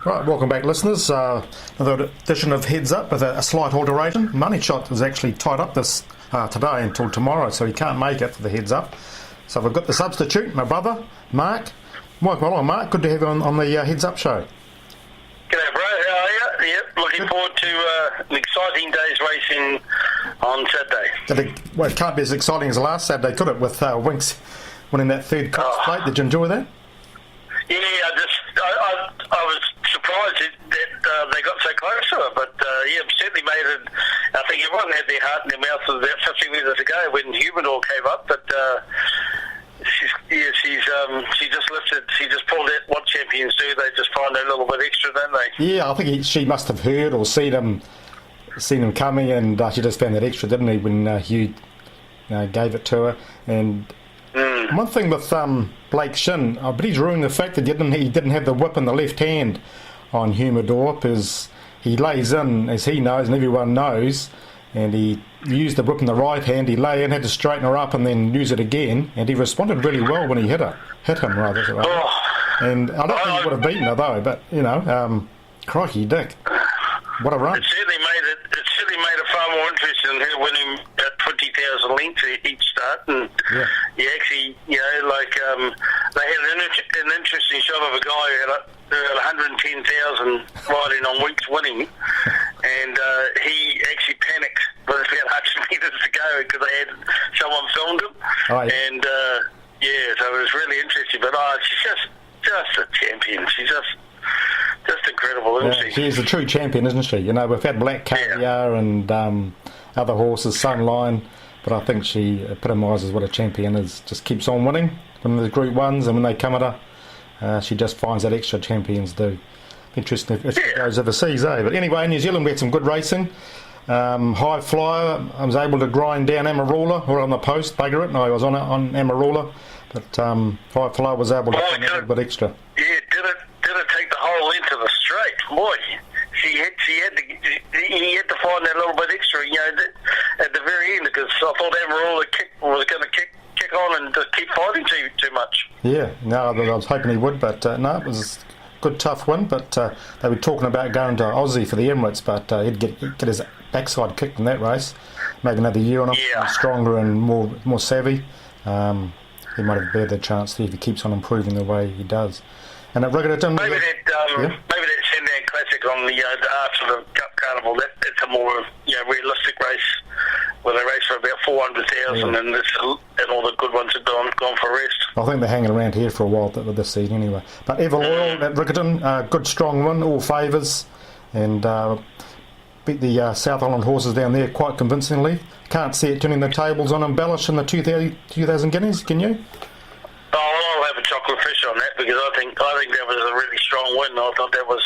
Right, welcome back, listeners. Another edition of Heads Up with a slight alteration. Money Shot is actually tied up this today until tomorrow, so he can't make it for the Heads Up. So we've got the substitute, my brother, Mark. Welcome along, Mark. Good to have you on the Heads Up show. G'day, bro. How are you? Yep, looking forward to an exciting day's racing on Saturday. Well, it can't be as exciting as last Saturday, could it, with Winks winning that third Cox Plate? Did you enjoy that? Yeah, I was surprised that they got so close to it, but certainly made it. I think everyone had their heart in their mouth about 50 metres ago when Humidor came up, but she just lifted. She just pulled out what champions do. They just find a little bit extra, don't they? Yeah, I think she must have heard or seen him coming, and she just found that extra, didn't he, when Hugh gave it to her. And one thing with Blake Shin, I bet he's ruining the fact that he didn't have the whip in the left hand on Humidor, because he lays in, as he knows and everyone knows, and he used the whip in the right hand. He lay in, had to straighten her up and then use it again, and he responded really well when he hit him rather. And I don't think he would have beaten her though, but crikey Dick, what a run. It certainly made it far more interesting than her winning at 20,000 lengths each start, and he actually, they had an interesting shot of a guy who had 110,000 riding on Weeks winning, and he actually panicked with about 100 metres to go because they had someone filmed him, and so it was really interesting. But she's just a champion. She's just incredible, isn't she? She is a true champion, isn't she? You know, we've had Black Caviar and other horses, Sunline, but I think she epitomises what a champion is. Just keeps on winning the Group 1s, and when they come at her, she just finds that extra champions do. Interesting if she goes overseas, eh? But anyway, in New Zealand we had some good racing. High Flyer, I was able to grind down Amarula, or on the post, bugger it, and I was on Amarula, but High Flyer was able to find a little bit extra. Yeah, did it take the whole length of the straight? Boy, he had to find that little bit extra, at the very end, because I thought Amarula was going to kick on and just keep fighting too much. Yeah, no, I was hoping he would, but no, it was a good tough win. But they were talking about going to Aussie for the Emirates, but he'd get his backside kicked in that race, make another year on him, stronger and more savvy. He might have better the chance there if he keeps on improving the way he does. And at Riccarton, maybe that Sandown Classic on the after the Cup Carnival, that's a more realistic race where they race for about 400,000 and all the good ones have gone for rest. I think they're hanging around here for a while this season anyway. But Everloyal at Riccarton, good strong win, all favours, and beat the South Island horses down there quite convincingly. Can't see it turning the tables on Embellish in the 2,000 guineas, can you? Oh, I'll have a chocolate fish on that, because I think that was a really strong win. I thought that was.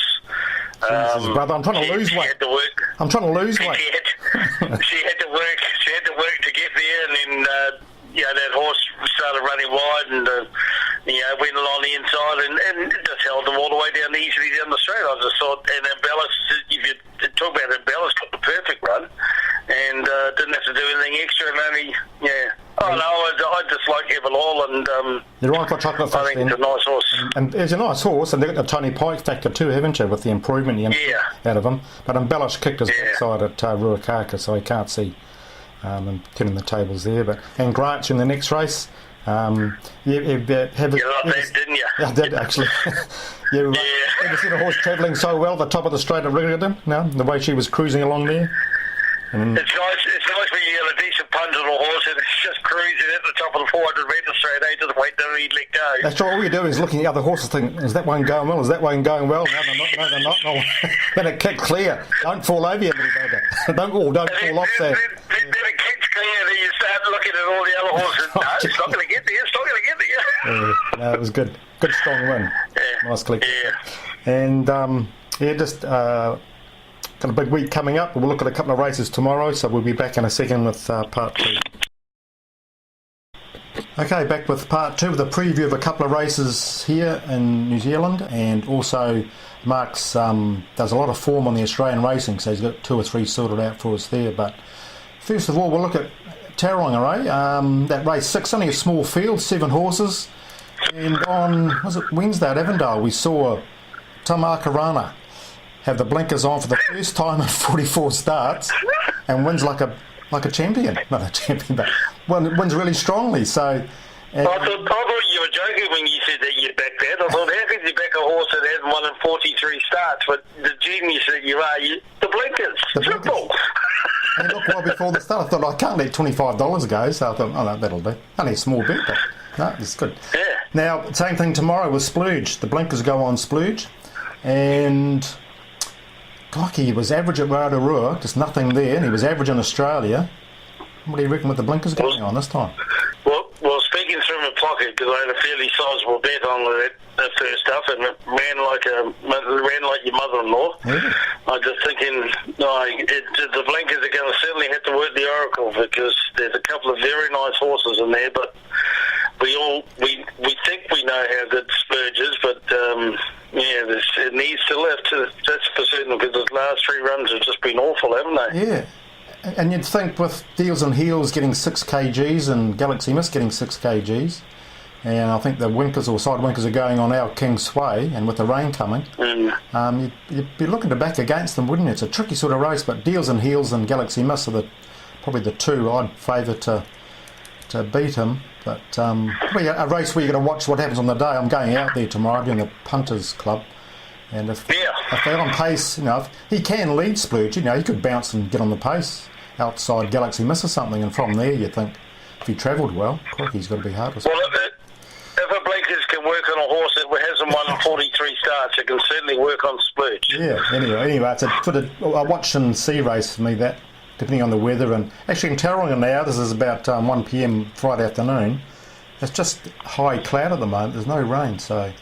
Jesus, brother, I'm trying to lose weight. She had to work. I'm trying to lose weight. She had to work. She had to work to get there, and then that horse started running wide, and went along the inside, and it just held them all the way easily down the straight. I just thought, and Embellish, if you talk about Embellish, got the perfect run, and didn't have to do anything extra, and only I just like Everloyal, and you're right for chocolate fish. I think it's a nice horse. And it's a nice horse, and they've got the Tony Pike factor too, haven't you, with the improvement out of him. But Embellish kicked his backside at Ruakaka, so he can't see him turning the tables there. And Granch in the next race. You liked that, didn't you? I did, actually. Ever seen a horse travelling so well at the top of the straight at Riccarton? No, the way she was cruising along there. It's nice when you get a decent punch on a horse and it's just cruising at the top of the 400 metre straight, just wait till he'd let go. That's right, all you do is looking at the other horses think, is that one going well, is that one going well? No, they're not. No. Then it kicked clear. Don't fall over, you little bugger. Don't fall off there. Then it kicks clear, then you start looking at all the other horses. No, it's not going to get there, No, it was good. Good strong win. Yeah. Nice click. Yeah. And, got a big week coming up. We'll look at a couple of races tomorrow, so we'll be back in a second with part 2. Okay, back with part 2 with a preview of a couple of races here in New Zealand, and also Mark's does a lot of form on the Australian racing, so he's got 2 or 3 sorted out for us there. But first of all, we'll look at Tauranga, that race 6, only a small field, 7 horses, and on Wednesday at Avondale we saw Tom Akarana have the blinkers on for the first time in 44 starts and wins like a champion. Not a champion, but wins really strongly. So. I thought you were joking when you said that you'd back that. I thought, how could you back a horse that hasn't won in 43 starts? But the genius that you are, the blinkers. Simple. And look, well before the start, I thought, I can't let $25 go. So I thought, oh, no, that'll do. Only a small bet, but no, it's good. Yeah. Now, same thing tomorrow with Splurge. The blinkers go on Splurge. And, crikey, he was average at Rotorua, just nothing there. And he was average in Australia. What do you reckon with the blinkers going on this time? Well, speaking through my pocket, because I had a fairly sizable bet on that first up, and it ran like your mother-in-law. Yeah. I'm just thinking, the blinkers are going to certainly have to work the Oracle, because there's a couple of very nice horses in there, but we think we know how good Spurge is, but it needs to lift. That's for certain, because his last 3 runs have just been awful, haven't they? Yeah. And you'd think with Deals and Heels getting 6 kgs and Galaxy Mist getting 6 kgs, and I think the winkers or side winkers are going on our King Sway, and with the rain coming, you'd be looking to back against them, wouldn't you? It's a tricky sort of race, but Deals and Heels and Galaxy Mist are probably the 2 I'd favour to beat him. But probably a race where you've got to watch what happens on the day. I'm going out there tomorrow doing the Punters Club. And if they're on pace, if he can lead Splurge, he could bounce and get on the pace outside Galaxy Mist or something, and from there you think if he travelled well, he's got to be hard. Well, if a blinkers can work on a horse that hasn't won in 43 starts, it can certainly work on Splurge. Yeah. Anyway, it's a watch and see race for me, that, depending on the weather. And actually in Tauranga now, this is about 1 p.m. Friday afternoon. It's just high cloud at the moment. There's no rain, so.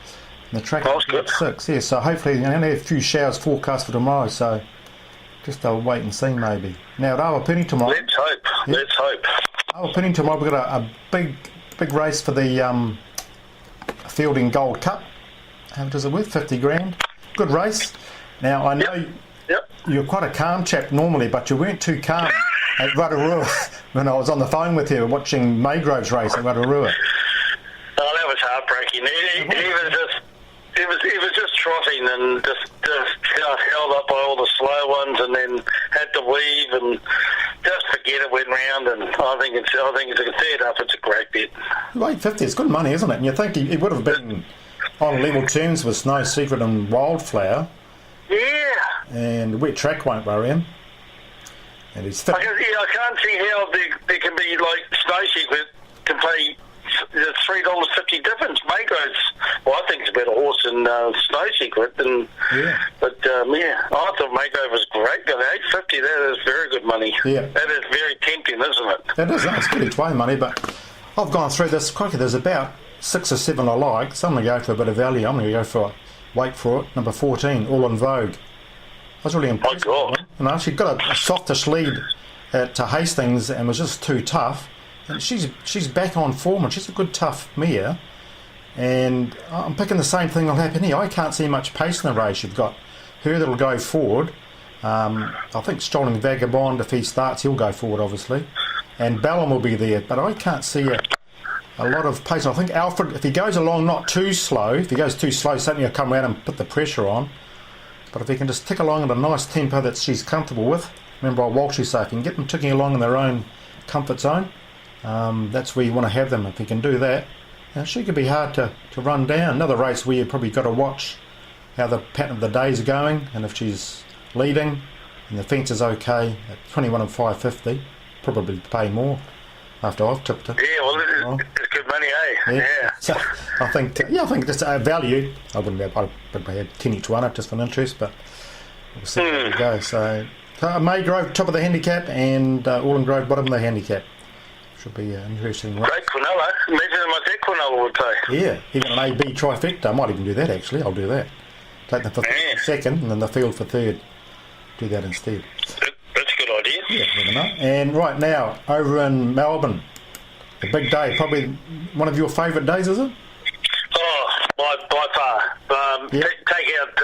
The track is at 6, yeah, so hopefully only a few showers forecast for tomorrow, so just I'll wait and see maybe. Now at Awapuni tomorrow. Let's hope. Awapuni tomorrow, we've got a big race for the Fielding Gold Cup. How much is it worth? 50 grand. Good race. Now I know you're quite a calm chap normally, but you weren't too calm at Rotorua when I was on the phone with you watching Maygrove's race at Rotorua. Oh, that was heartbreaking. He was just trotting and just held up by all the slow ones, and then had to weave and just forget it, went round. And I think it's a third up. It's a great bet. $8.50. It's good money, isn't it? And you think he would have been on level terms with Snow Secret and Wildflower. Yeah. And Wet Track won't worry him. And he's fit. I can't see how there can be Snow Secret can play. The $3.50 difference. Maygrove's, I think, is a better horse than Snow Secret. But I thought Maygrove was great. $8.50, that is very good money. Yeah. That is very tempting, isn't it? It is. It's good each way money, but I've gone through this. Crikey, there's about 6 or 7 I like. So I'm going to go for a bit of value. I'm going to go for Wait For It, number 14, All in Vogue. I was really impressed. Oh, God. And she got a softish lead at Hastings and was just too tough. And she's back on form, and she's a good tough mare. And I'm picking the same thing will happen here. I can't see much pace in the race. You've got her that'll go forward. I think Strolling Vagabond, if he starts, he'll go forward, obviously. And Ballum will be there, but I can't see a lot of pace. I think Alfred, if he goes along not too slow, if he goes too slow, certainly he'll come around and put the pressure on. But if he can just tick along at a nice tempo that she's comfortable with, remember I Walsh say, if you can get them ticking along in their own comfort zone, that's where you want to have them. If he can do that, she could be hard to run down. Another race where you've probably got to watch how the pattern of the days are going, and if she's leading and the fence is okay at 21 and $5.50, probably pay more after I've tipped it. Yeah, well, it's good money, eh? Yeah. So I think just value. I wouldn't have. I'd have 10 each one just for an interest, but we'll see how we go. So Maygrove top of the handicap and All Grove bottom of the handicap. Should be an interesting race. Great Quinella. Imagine how much that Quinella would pay. Yeah, even an AB trifecta. I might even do that, actually. I'll do that. Take them for second and then the field for third. Do that instead. That's a good idea. Yeah, never know. And right now, over in Melbourne, the big day. Probably one of your favourite days, is it? Oh, by far. Take out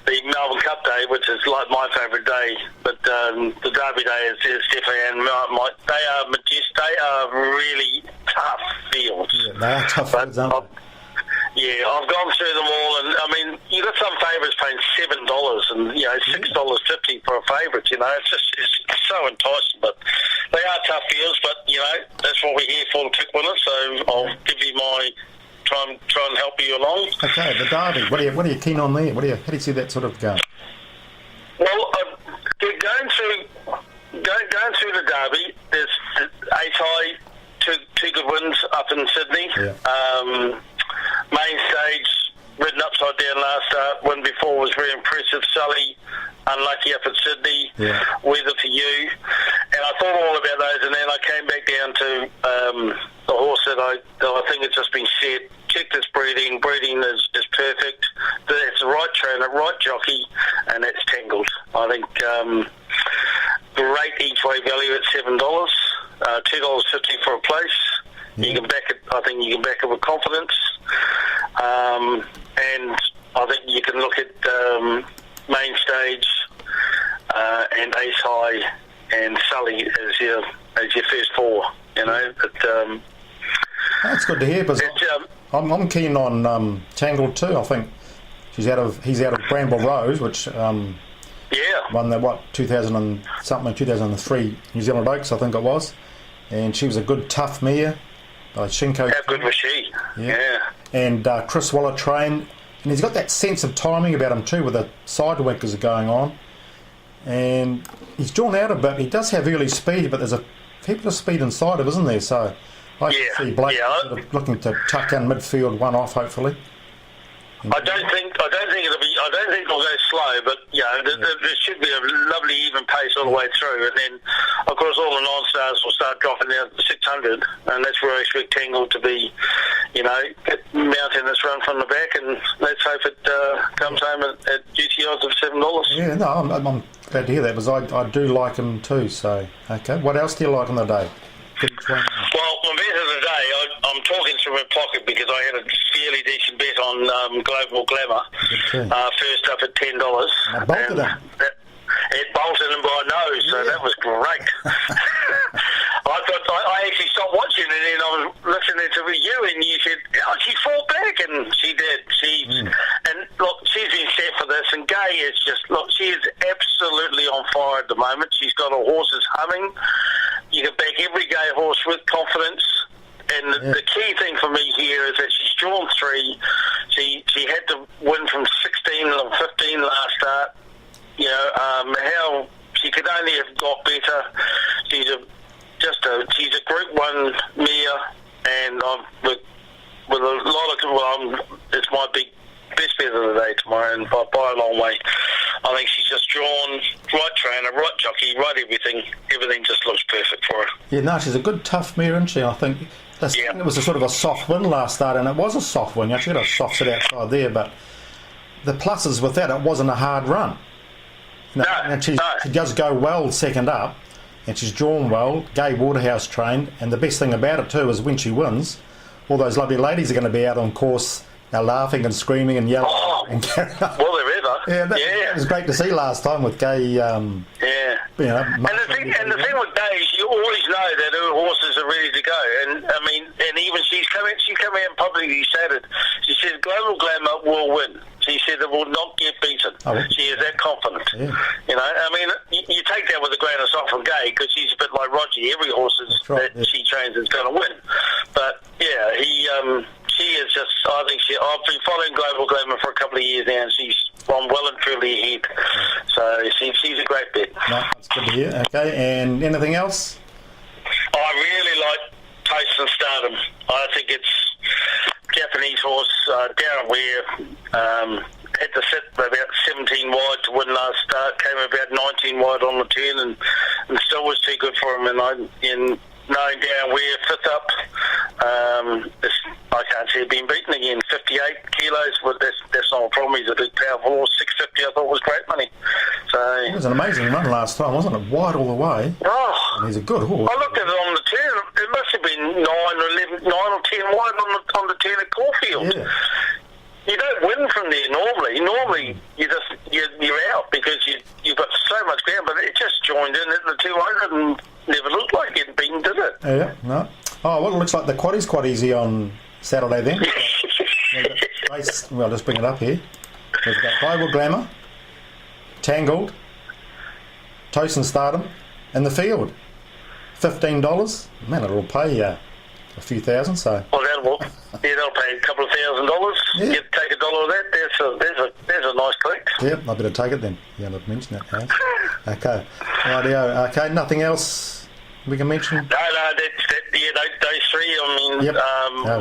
the Melbourne Cup Day, which is like my favourite day, but the Derby Day is definitely, and they are really tough fields. Yeah, they are tough fields, aren't they? Yeah, I've gone through them all, and I mean, you got some favourites paying $7, and $6.50 for a favourite. It's so enticing, but they are tough fields. But that's what we're here for, to pick winners. So I'll give you my try and help you along. Okay, the Derby. What are you keen on there? How do you see that sort of going? Well, going through the Derby, there's Ace High, two good wins up in Sydney. Yeah. Main stage, ridden upside down last start. Win before was very impressive. Sully, unlucky up at Sydney. Yeah. Weather for you. And I thought all about those, and then I came back down to the horse that I think it's just been said. Checked its breeding. Breeding is perfect. It's the right trainer, right jockey, and it's Tangled. I think great each way value at $7. $2.50 for a place. Yeah. You can back it. I think you can back it with confidence. And I think you can look at Main Stage and Ace High and Sully as your first four. But that's good to hear. Because I'm keen on Tangled too. I think he's out of Bramble Rose, which won the 2003 New Zealand Oaks, I think it was, and she was a good tough mare. Shinko. How good was she? Yeah. And Chris Waller trained, and he's got that sense of timing about him too, with the sidewinkers going on, and he's drawn out a bit. He does have early speed, but there's a fair bit of speed inside of, isn't there? So I see Blake sort of looking to tuck in midfield, one off, hopefully. I don't think it'll go slow, but there should be a lovely even pace all the way through, and then of course all the non-stars will start dropping down to 600, and that's where I expect Tangled to be, mounting this run from the back, and let's hope it comes home at duty odds of $7. Yeah, no, I'm glad to hear that, because I do like him too. So okay, what else do you like on the day? Well, my bet of the day, I'm talking through my pocket because I had a fairly decent bet on Global Glamour, first up at $10. I bolted him. It bolted him by nose, so that was great. I actually stopped watching, and then I was listening to you, and you said, she fought back, and she did. And look, she's been set for this, and Gay is she is absolutely on fire at the moment. She's got her horses humming. You can back every Gay horse with confidence. And the key thing for me here is that she's drawn 3. She had to win from 16 and 15 last start. How she could only have got better. She's a Group 1 mare, and with a lot of it's my best bet of the day tomorrow, and by a long way. I think she's just drawn, right trainer, right jockey, right everything. Everything just looks perfect for her. Yeah, no, she's a good tough mare, isn't she? I think it was a sort of a soft win last start, and it was a soft win. You actually got a soft sit outside there, but the pluses with that, it wasn't a hard run. And she does go well second up, and she's drawn well. Gay Waterhouse trained, and the best thing about it too is when she wins, all those lovely ladies are going to be out on course. They're laughing and screaming and yelling and carrying on. Well, they're ever. That was great to see last time with Gay. And the thing with Gay is you always know that her horses are ready to go. And I mean, and even she came out and publicly said it. She said Global Glamour will win. She said it will not get beaten. She is that confident. Yeah. I mean, you take that with a grain of salt from Gay, because she's a bit like Roger. Every horse she trains is going to win. But she is just. I think I've been following Global Glamour for a couple of years now, and she's gone well and truly ahead. So she's a great bet. No, that's good to hear. Okay, and anything else? I really like Taste and Stardom. I think it's Japanese horse, Darren Ware. Had to sit about 17 wide to win last start. Came about 19 wide on the turn, and still was too good for him. And knowing Darren Ware fifth up, I can't see it being beaten again. 58 kilos, but that's not a problem. He's a big, powerful horse. 650, I thought was great money. So it was an amazing run last time, wasn't it? Wide all the way. Oh, and he's a good horse. I looked at it on the turn. It must have been 9 or 10 wide on the turn at Caulfield. Yeah. You don't win from there normally. Normally, you're out because you've got so much ground, but it just joined in at the 200 and never looked like it being, did it? Yeah, no. Oh, well, it looks like the quaddie's quite easy on Saturday then. race, well, I'll just bring it up here. We've got Global Glamour, Tangled, Toast and Stardom, and The Field. $15. Man, it'll pay a few thousand, so... Well, that'll pay a couple of $1,000. Yeah. You take $1 of that, there's a nice click. Yep, I better take it then. Yeah, I've mentioned that, hey? Okay. Rightio. Okay, nothing else we can mention? No, those three. I mean, Yep.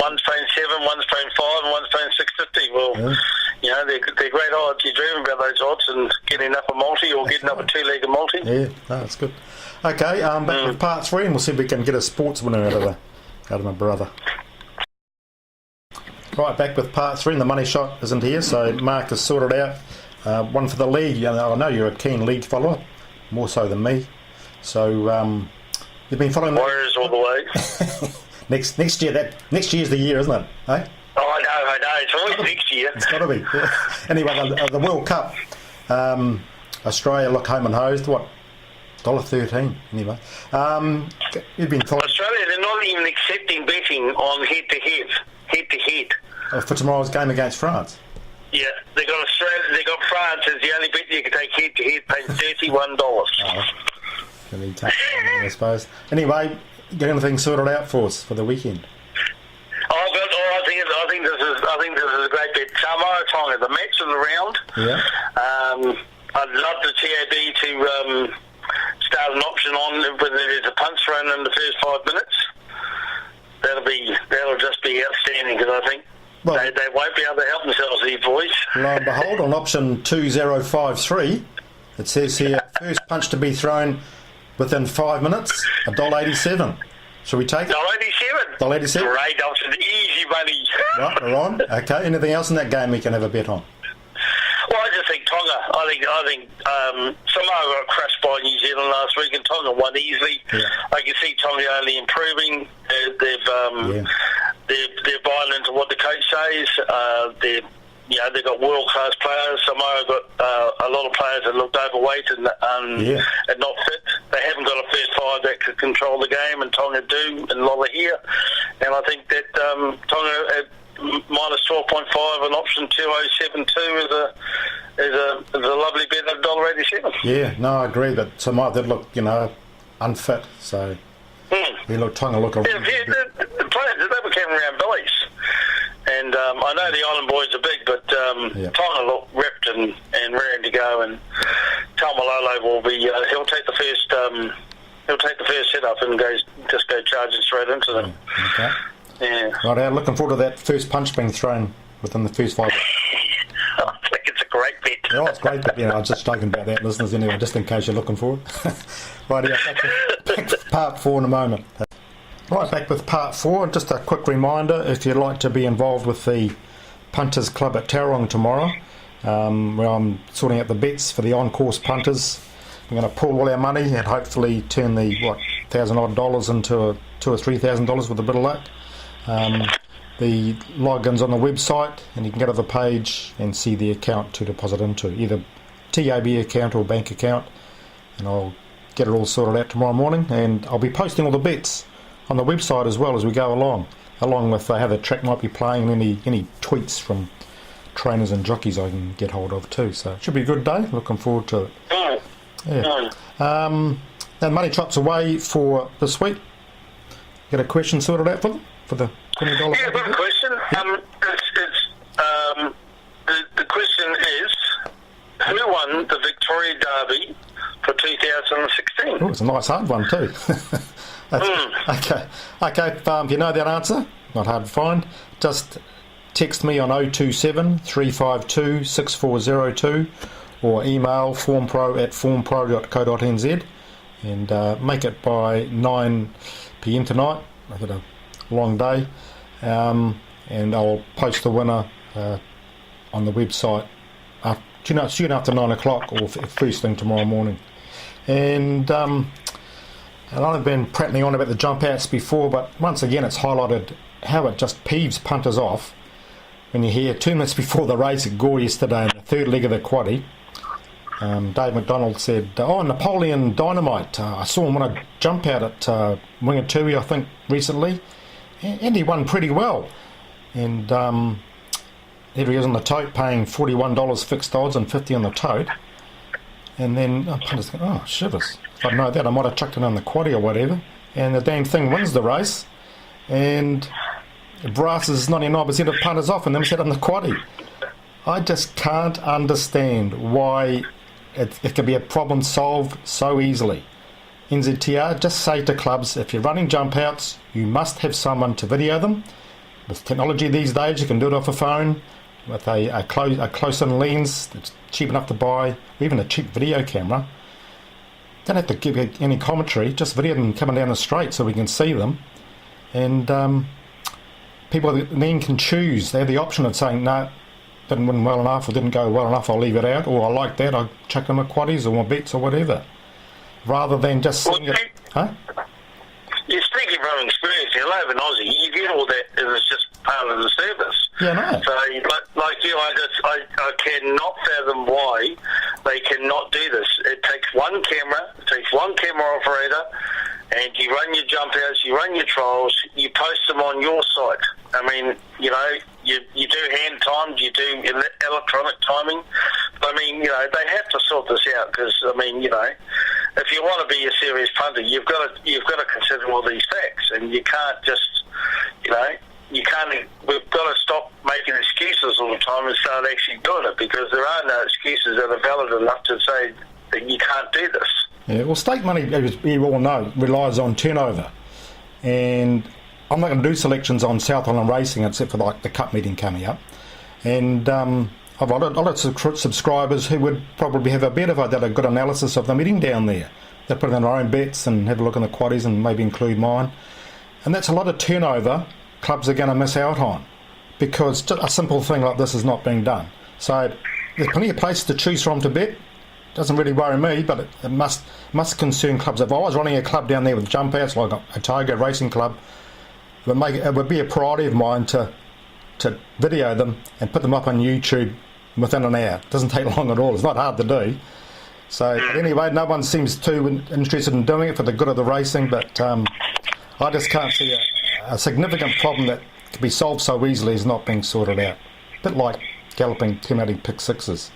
One's paying 7, one's paying 5, and one's paying 650. Well, they're great odds. You're dreaming about those odds and getting up a multi or getting up a two-legged multi. Yeah, no, that's good. Okay, back with part 3, and we'll see if we can get a sports winner out of my brother. Right, back with part 3, and the money shot isn't here, so Mark has sorted out one for the league. I know you're a keen league follower, more so than me. So you've been following Warriors all the way. next year. Next year's the year, isn't it? Eh? Oh, I know. It's always next year. It's got to be. Yeah. Anyway, the World Cup, Australia look home and hosed. What? $1.13 anyway. You've been following Australia. They're not even accepting betting on head-to-head. For tomorrow's game against France. Yeah, they got Australia. They got France as the only bet you can take head-to-head, paying $31. Can we take it, I suppose. Anyway, get anything sorted out for us for the weekend? I think this is a great bet. Samoa Tonga, the match of the round. Yeah. I'd love the TAB to start an option on whether there's a punch thrown in the first 5 minutes. That'll just be outstanding because I think they won't be able to help themselves, these boys. Lo and behold, on option 2053, it says here first punch to be thrown within 5 minutes, $1.87. Shall we take it? $1.87. $1.87. Great option, easy money. Right, we're on. Okay. Anything else in that game we can have a bet on? Well, I just think Tonga. I think Samoa got crushed by New Zealand last week, and Tonga won easily. Yeah. I can see Tonga only improving. They're buying into what the coach says. They've got world-class players. Samoa got a lot of players that looked overweight and not fit. They haven't got a first 5 that could control the game, and Tonga do, and Lolohea. And I think that Tonga at minus 12.5 and option 2072 is a lovely bet at $1.87. Yeah, no, I agree. But Samoa did look, unfit. So Tonga look. The players, they were carrying around bellies. And I know the Island boys are big, but Tonga look ripped and ready to go. And Taumalolo will be. He'll take the first set up and just go charging straight into them. Okay. Yeah. Right, looking forward to that first punch being thrown within the first 5. I think it's a great bet. Yeah, it's great, but I was just joking about that, listeners. Anyway, just in case you're looking for it. Right, back to part 4 in a moment. Right, back with part 4. Just a quick reminder, if you'd like to be involved with the Punters Club at Tauranga tomorrow, where I'm sorting out the bets for the on-course punters. We're going to pool all our money and hopefully turn the, $1,000 into $2,000 or $3,000 with a bit of luck. The login's on the website, and you can go to the page and see the account to deposit into, either TAB account or bank account, and I'll get it all sorted out tomorrow morning, and I'll be posting all the bets on the website as well as we go along with how the track might be playing, and any tweets from trainers and jockeys I can get hold of too. So it should be a good day. Looking forward to it. Yeah. Now money chops away for this week. Get a question sorted out for them for the $20. Yeah, I've got a question. The question is, who won the Victoria Derby for 2016? Oh, it's a nice hard one too. Okay. If you know that answer, not hard to find, just text me on 027 352 6402 or email formpro@formpro.co.nz and make it by 9 p.m. tonight. I've had a long day, and I'll post the winner on the website soon after 9 o'clock or first thing tomorrow morning. And I've been prattling on about the jump outs before, but once again it's highlighted how it just peeves punters off when you hear 2 minutes before the race at Gore yesterday in the third leg of the quaddie, Dave McDonald said, Napoleon Dynamite, I saw him on a jump out at Wingatui, I think, recently, and he won pretty well. And here he is on the tote paying $41 fixed odds and 50 on the tote. And then punters go, oh, shivers. If I'd known that, I might have chucked it on the quaddie or whatever. And the damn thing wins the race. And brasses 99% of punters off and then set on the quaddie. I just can't understand why it can be a problem solved so easily. NZTR, just say to clubs, if you're running jump outs, you must have someone to video them. With technology these days, you can do it off a phone with a close-in lens that's cheap enough to buy, or even a cheap video camera. Don't have to give any commentary, just video them coming down the straight so we can see them. And people then can choose. They have the option of saying, no, didn't win well enough or didn't go well enough, I'll leave it out, or I like that, I'll chuck them my quaddies or my bets or whatever. Rather than just seeing it... Huh? You're speaking from experience. You live in Aussie, you get all that, and it's just part of the service. Yeah, no. So, like you, I cannot fathom why they cannot do this. It takes one camera, operator, and you run your jump outs, you run your trials, you post them on your site. I mean, you know, you do hand timed, you do electronic timing. I mean, you know, they have to sort this out because, I mean, you know, if you want to be a serious punter, you've got to consider all these facts, and you can't just, you know, we've got to stop making excuses all the time and start actually doing it, because there are no excuses that are valid enough to say that you can't do this. Yeah, well, stake money, as you all know, relies on turnover, and I'm not going to do selections on South Island racing except for like the Cup meeting coming up, and I've got a lot of subscribers who would probably have a bet if I did a good analysis of the meeting down there. They put in their own bets and have a look in the quaddies and maybe include mine, and that's a lot of turnover clubs are going to miss out on, because just a simple thing like this is not being done. So there's plenty of places to choose from to bet. Doesn't really worry me, but it must concern clubs. If I was running a club down there with jump outs like a Tiger Racing Club, it would be a priority of mine to video them and put them up on YouTube within an hour. It doesn't take long at all. It's not hard to do. So anyway, no one seems too interested in doing it for the good of the racing, but I just can't see a significant problem that can be solved so easily is not being sorted out. A bit like galloping terminating pick sixes.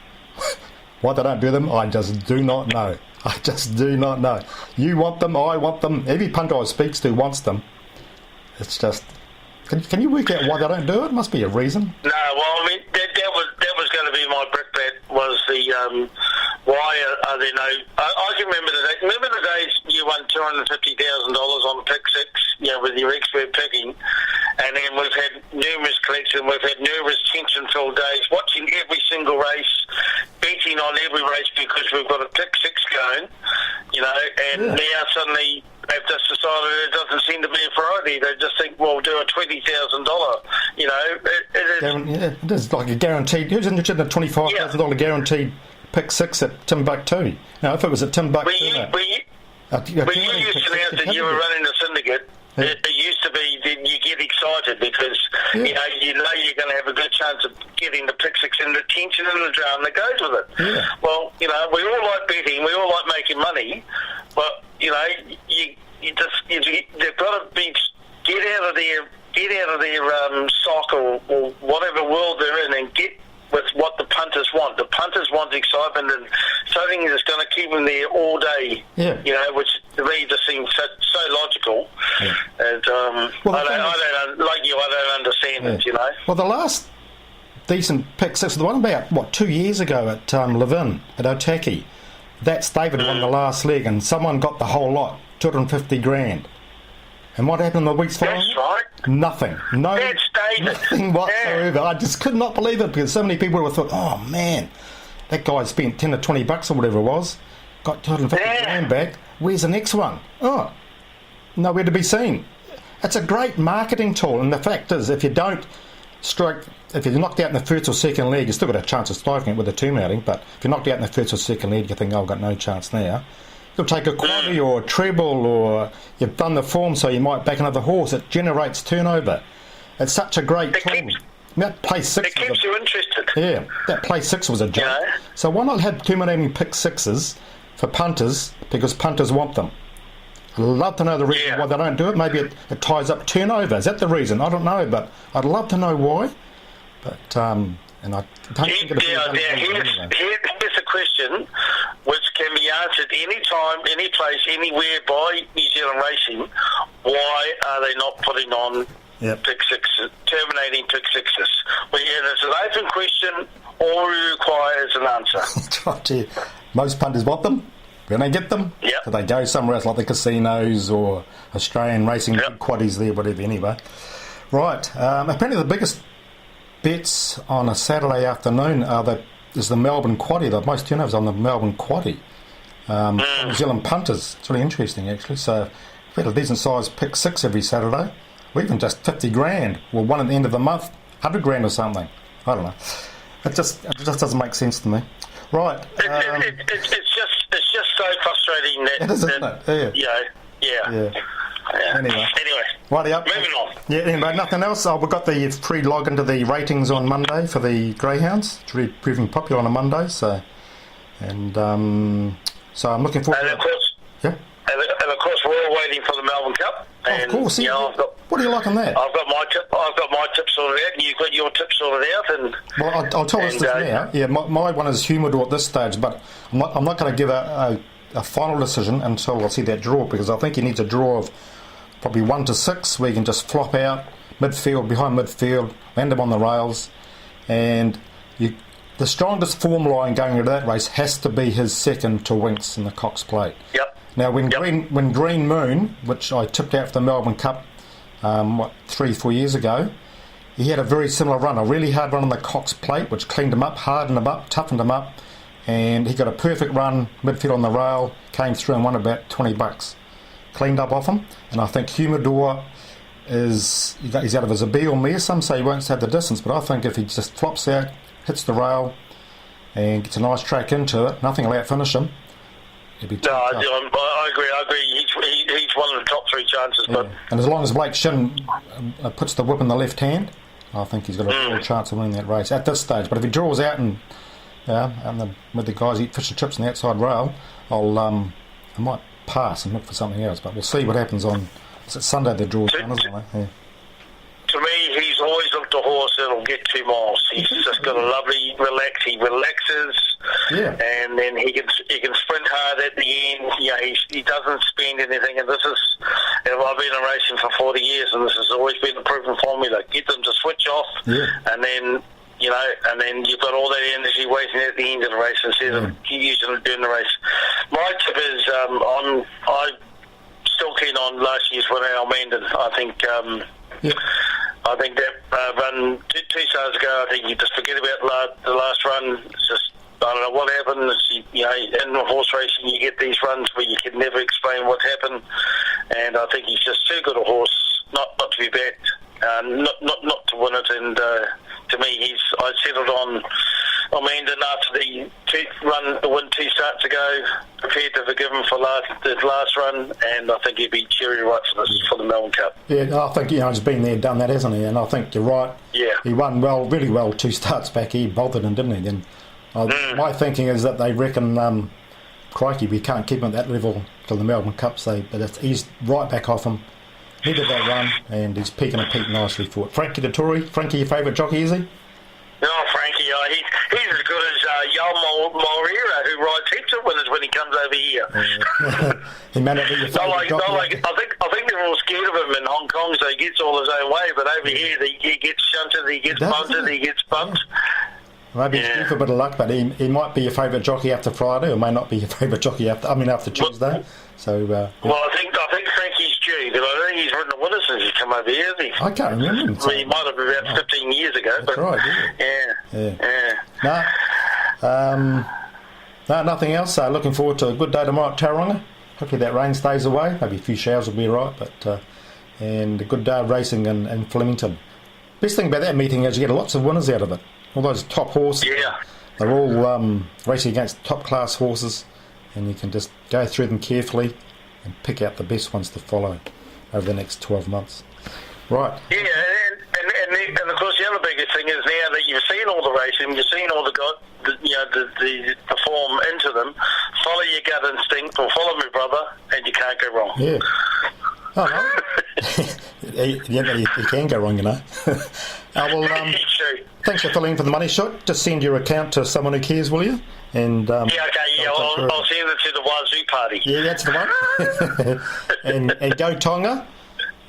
Why they don't do them, I just do not know. I just do not know. You want them, I want them. Every punter I speaks to wants them. It's just... Can you work out why they don't do it? Must be a reason. No, well, I mean, that was going to be my brickbat, was the why are there no... I can remember the days you won $250,000 on pick six, you know, with your expert picking, and then we've had numerous collections, we've had numerous tension-filled days, watching every single race, betting on every race because we've got a pick six going, you know, and now suddenly they've just decided it doesn't seem to be a priority. They just think, well, do a $20,000, you know. It is like a guaranteed... Who's interested in a $25,000 guaranteed pick six at Timbuktu? Now, if it was at Timbuktu... When you used to announce that you were running a syndicate, it used to be that you get excited because you know you're going to have a good chance of getting the pick six and the tension and the drama that goes with it. Yeah. Well, you know, we all like betting, we all like making money, but you know, they've got to be get out of their sock or whatever world they're in and get with what the punters want. The punters want excitement and something that's going to keep them there all day. Yeah. You know, which to me just seems so logical. Yeah. And I don't understand it. You know. Well, the last decent pick six, the one about 2 years ago at Levin at Otaki, that's David won the last leg, and someone got the whole lot, $250,000. And what happened the weeks following? That's right. Nothing. Nothing whatsoever. I just could not believe it, because so many people would have thought, oh man, that guy spent $10 or $20 or whatever it was, got $250,000 back. Where's the next one? Oh, nowhere to be seen. It's a great marketing tool, and the fact is, if you're knocked out in the first or second leg, you've still got a chance of striking it with a two-mounting, but if you're knocked out in the first or second leg, you think, oh, I've got no chance now. You'll take a quaddie or a treble, or you've done the form, so you might back another horse. It generates turnover. It's such a great tool. That place six. It keeps you interested. Yeah, that place six was a joke. Yeah. So why not have terminating pick sixes for punters, because punters want them? I'd love to know the reason why they don't do it. Maybe it ties up turnover. Is that the reason? I don't know, but I'd love to know why. But And I don't think it'll be here's a question which can be answered any time, any place, anywhere by New Zealand Racing. Why are they not putting on pick sixes, terminating pick sixes? Well, it's an open question. All we require is an answer. Most punters want them. When they get them, so they go somewhere else, like the casinos or Australian racing quaddies there, whatever. Anyway, right. Apparently, the biggest bets on a Saturday afternoon is the Melbourne Quaddie. The most turnovers on the Melbourne Quaddie. New Zealand punters. It's really interesting, actually. So, we've had a decent size pick six every Saturday, or even just 50 grand, or one at the end of the month, 100 grand or something. I don't know. It just doesn't make sense to me. Right. It's just so frustrating that... It is, isn't it? Yeah. Anyway. Righty up. Moving on. Yeah, anyway, nothing else. We've got the free log into the ratings on Monday for the Greyhounds. It's really proving popular on a Monday, so I'm looking forward to it. And of course, we're all waiting for the Melbourne Cup. And, of course, what do you like on that? I've got my tip sorted out, and you've got your tip sorted out. And well, I'll tell us this now. Yeah, my one is Humidor at this stage, but I'm not going to give a final decision until I see that draw, because I think he needs a draw of probably 1 to 6, where you can just flop out midfield, behind midfield, land him on the rails, and the strongest form line going into that race has to be his second to Winks in the Cox Plate. Yep. Now, when Green Moon, which I tipped out for the Melbourne Cup, 3-4 years ago, he had a very similar run, a really hard run on the Cox Plate, which cleaned him up, hardened him up, toughened him up, and he got a perfect run, midfield on the rail, came through and won about $20. Cleaned up off him, and I think Humidor he's out of his Abel mare. Some say he won't have the distance, but I think if he just flops out, hits the rail, and gets a nice track into it, nothing will out-finish him. I agree. He's one of the top 3 chances. Yeah. And as long as Blake Shin puts the whip in the left hand, I think he's got a real chance of winning that race at this stage. But if he draws out and with the guys eat fish and chips on the outside rail, I might pass and look for something else. But we'll see what happens on Sunday. The draw's done, isn't it? Yeah. To me, he's always looked a horse that'll get 2 miles. He's just got a lovely relax. He relaxes, and then he can sprint hard at the end. He doesn't spend anything. And this is, I've been in racing for 40 years, and this has always been the proven formula. Get them to switch off, and then you've got all that energy waiting at the end of the race instead of using it during the race. My tip is I'm still keen on last year's winner, Almandon. I think that run 2 starts ago, I think you just forget about the last run. It's just, I don't know what happened. In horse racing you get these runs where you can never explain what happened, and I think he's just too good a horse not to be backed, not to win it. And to me, I settled on Almandon after the win 2 starts ago, prepared to forgive him for the last run, and I think he'd be cherry right for the Melbourne Cup. Yeah, I think he's been there, done that, hasn't he? And I think you're right. Yeah, he won really well 2 starts back. He bolted him, didn't he? Then my thinking is that they reckon, crikey, we can't keep him at that level till the Melbourne Cup. But he's right back off him. Needed that run, and he's peaking nicely for it. Frankie Dettori, your favourite jockey, is he? No, Frankie, he's as good as Yal Moreira, who rides heaps of winners when he comes over here. He may not be your favourite jockey. I think they're all scared of him in Hong Kong, so he gets all his own way. But over here, he gets shunted, he gets bunted, he gets bumped. Maybe he's due for a bit of luck, but he might be your favourite jockey after Friday, or may not be your favourite jockey after Tuesday. So. Well, I think Frankie's due, but I don't think he's ridden a winner since he's come over here, has he? I can't remember him. He might have been about 15 years ago. That's right, yeah. No, nothing else. Looking forward to a good day tomorrow at Tauranga. Hopefully that rain stays away. Maybe a few showers will be right, but and a good day of racing in Flemington. Best thing about that meeting is you get lots of winners out of it. All those top horses, they're all racing against top class horses, and you can just go through them carefully and pick out the best ones to follow over the next 12 months. Right. Yeah, and of course the other biggest thing is now that you've seen all the racing, you've seen all the form into them, follow your gut instinct, or follow me, brother, and you can't go wrong. Yeah. Oh, no. You can go wrong, you know. Well, thanks thanks for filling in for the money shot. Just send your account to someone who cares, will you? And yeah, okay, yeah, I'll send it to the Wazoo party. Yeah, that's the one. and go Tonga.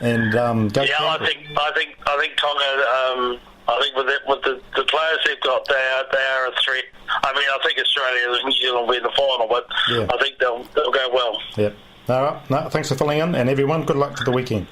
And go. Yeah, I think Tonga. I think with the players they've got, they are a threat. I mean, I think Australia and New Zealand will be in the final, but I think they'll go well. Yep. All right. No, thanks for filling in, and everyone, good luck for the weekend.